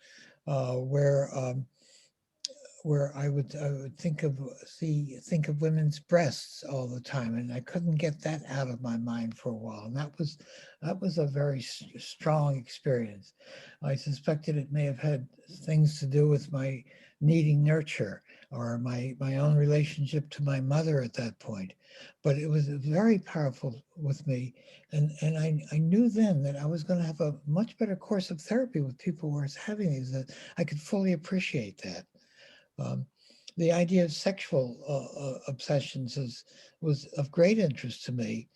where I would think of women's breasts all the time, and I couldn't get that out of my mind for a while. And that was a very strong experience. I suspected it may have had things to do with my needing nurture or my own relationship to my mother at that point. But it was very powerful with me. And I knew then that I was going to have a much better course of therapy with people who were having these, that I could fully appreciate that. Um, the idea of sexual obsessions was of great interest to me,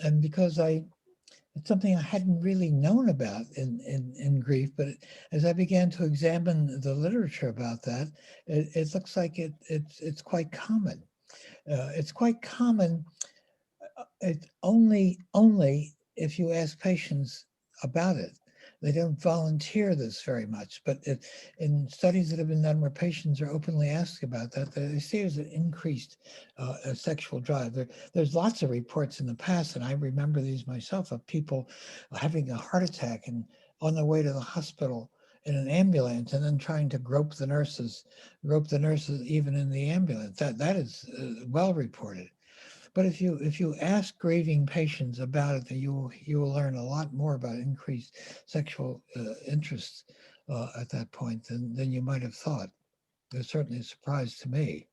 and because it's something I hadn't really known about in grief, but as I began to examine the literature about that, it looks like it's quite common. It's quite common. It's only if you ask patients about it. They don't volunteer this very much, but in studies that have been done where patients are openly asked about that, they see there's an increased sexual drive. There's lots of reports in the past, and I remember these myself, of people having a heart attack and on their way to the hospital in an ambulance, and then trying to grope the nurses even in the ambulance. That is well reported. But if you ask grieving patients about it, then you will learn a lot more about increased sexual interests at that point than you might have thought. It was certainly a surprise to me.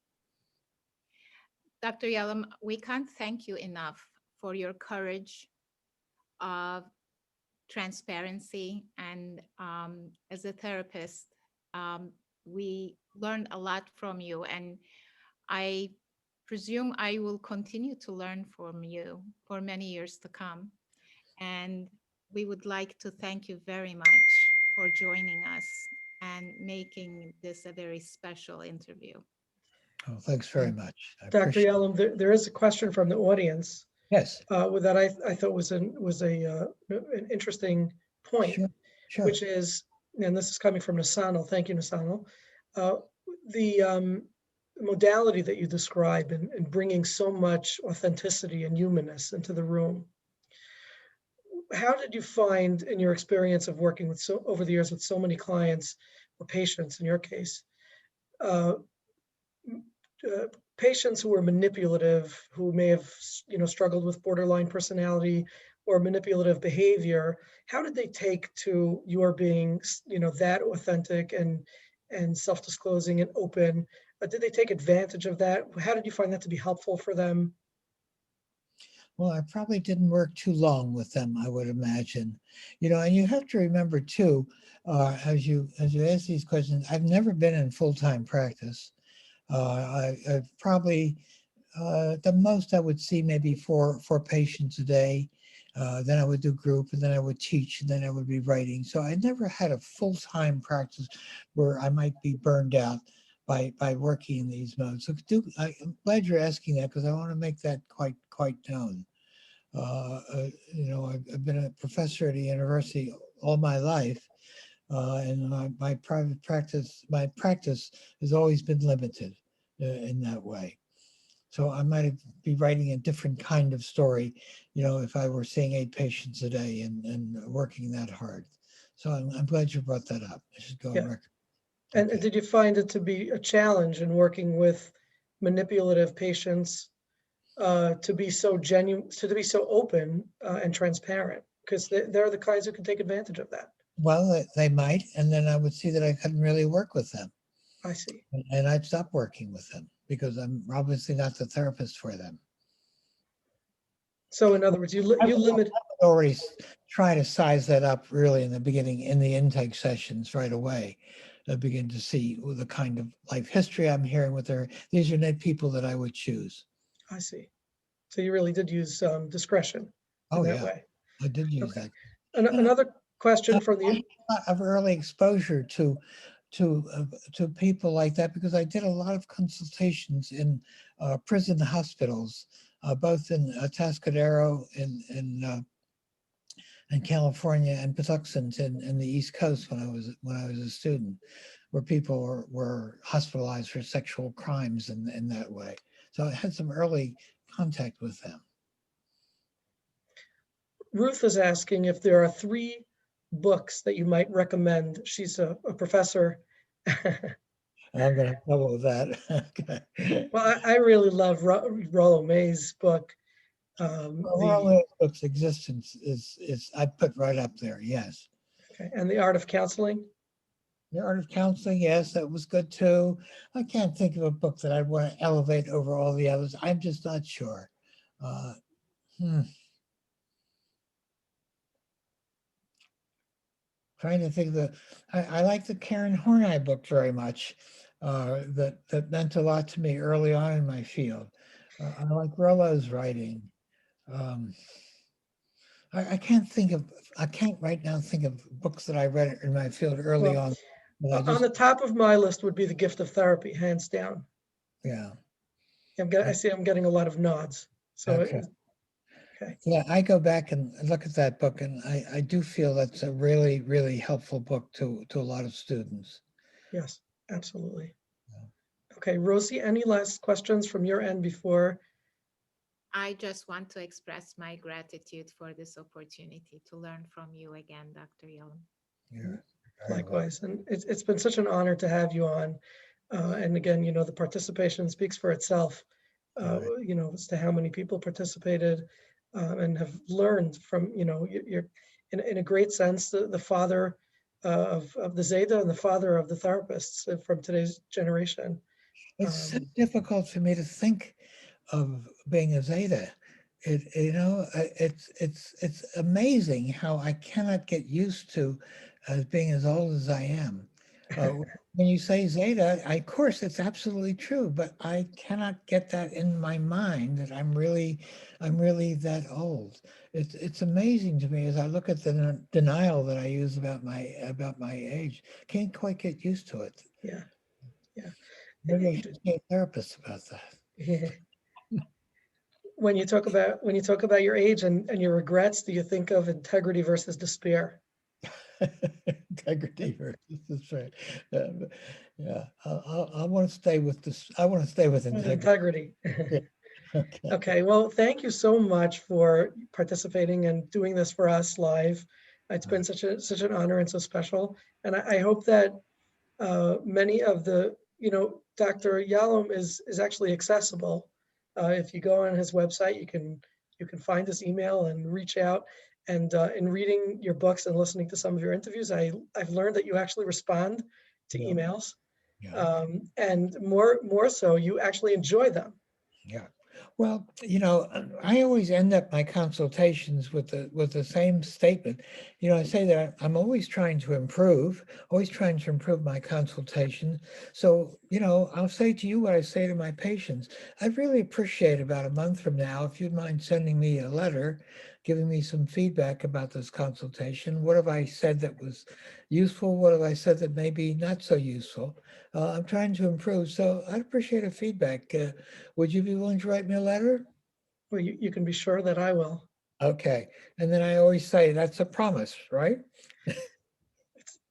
Dr. Yalom, we can't thank you enough for your courage of transparency. And as a therapist, we learned a lot from you. And I presume I will continue to learn from you for many years to come. And we would like to thank you very much for joining us and making this a very special interview. Oh, thanks very much. I Dr. appreciate it. Yalom, there is a question from the audience Yes, that I thought was an interesting point, sure, sure. which is, and this is coming from Nasano. Thank you, Nasano. Uh, the modality that you describe in bringing so much authenticity and humanness into the room. How did you find, in your experience of working with over the years with so many clients or patients, in your case, uh, patients who were manipulative, who may have struggled with borderline personality or manipulative behavior? How did they take to your being that authentic and self-disclosing and open? Did they take advantage of that? How did you find that to be helpful for them? Well, I probably didn't work too long with them, I would imagine. And you have to remember too, as you ask these questions, I've never been in full-time practice. I've probably the most I would see maybe four patients a day. Then I would do group, and then I would teach, and then I would be writing. So I never had a full-time practice where I might be burned out by working in these modes. So I'm glad you're asking that, because I want to make that quite known. I've been a professor at a university all my life, and my my practice has always been limited in that way. So I might be writing a different kind of story, if I were seeing 8 patients a day and working that hard. So I'm glad you brought that up. I should go on Yeah. record. And Okay. did you find it to be a challenge in working with manipulative patients, to be so genuine, to be so open and transparent? Because they're the kinds who can take advantage of that. Well, they might, and then I would see that I couldn't really work with them, I see. and I'd stop working with them because I'm obviously not the therapist for them. So in other words, you limit. Already try to size that up really in the beginning, in the intake sessions right away. I begin to see the kind of life history I'm hearing with her. These are not people that I would choose. I see. So you really did use discretion in Oh that yeah, way. I did use Okay. that. And Another question from I had the. a lot of early exposure to people like that, because I did a lot of consultations in prison hospitals, both in Atascadero in California and Patuxent in the East Coast when I was a student, where people were hospitalized for sexual crimes in that way. So I had some early contact with them. Ruth is asking if there are 3 books that you might recommend. She's a professor. I'm going to have trouble with that. Okay. Well, I really love Rollo May's book. Well, book's existence is I put right up there. Yes. Okay, and The Art of Counseling. The Art of Counseling, yes, that was good too. I can't think of a book that I'd want to elevate over all the others. I'm just not sure. Uh, Trying to think of I like the Karen Horney book very much. That meant a lot to me early on in my field. I like Rollo's writing. Um, I can't right now think of books that I read in my field early Well, on. But I on just, the top of my list would be The Gift of Therapy, hands down. yeah. I see I'm getting a lot of nods. So, Okay. okay, Yeah, I go back and look at that book, and I do feel that's a really, really helpful book to a lot of students. yes, absolutely. Yeah. Okay, Rosie, any last questions from your end before? I just want to express my gratitude for this opportunity to learn from you again, Dr. Yalom. You're very welcome. Likewise, and it's been such an honor to have you on. And again, the participation speaks for itself, All right. as to how many people participated and have learned from, you're in a great sense, the father of the Zeta and the father of the therapists from today's generation. It's so difficult for me to think of being a Zeta. It's amazing how I cannot get used to being as old as I am. When you say Zeta, of course it's absolutely true, but I cannot get that in my mind that I'm really that old. It's amazing to me as I look at the denial that I use about my age. Can't quite get used to it. Yeah, yeah. Maybe I should see a therapist about that. When you talk about your age and your regrets, do you think of integrity versus despair? Integrity versus right. Yeah, I want to stay with this. I want to stay with With integrity. integrity. Yeah. Okay. Okay, well, thank you so much for participating and doing this for us live. It's been such an honor and so special. And I hope that many of the, Dr. Yalom is actually accessible. If you go on his website, you can find his email and reach out. And in reading your books and listening to some of your interviews, I've learned that you actually respond to Yeah. emails, Yeah. and more so, you actually enjoy them. Yeah. Well, I always end up my consultations with the same statement. I say that I'm always trying to improve, my consultation. So, I'll say to you what I say to my patients. I'd really appreciate about a month from now if you'd mind sending me a letter, giving me some feedback about this consultation. What have I said that was useful? What have I said that may be not so useful? I'm trying to improve, so I'd appreciate a feedback. Would you be willing to write me a letter? Well, you can be sure that I will. Okay. And then I always say that's a promise, right?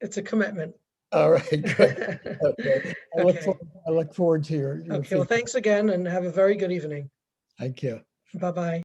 It's a commitment. All right, good. Okay. Okay. I look forward to your Okay. Well, feedback. thanks again and have a very good evening. Thank you. Bye-bye.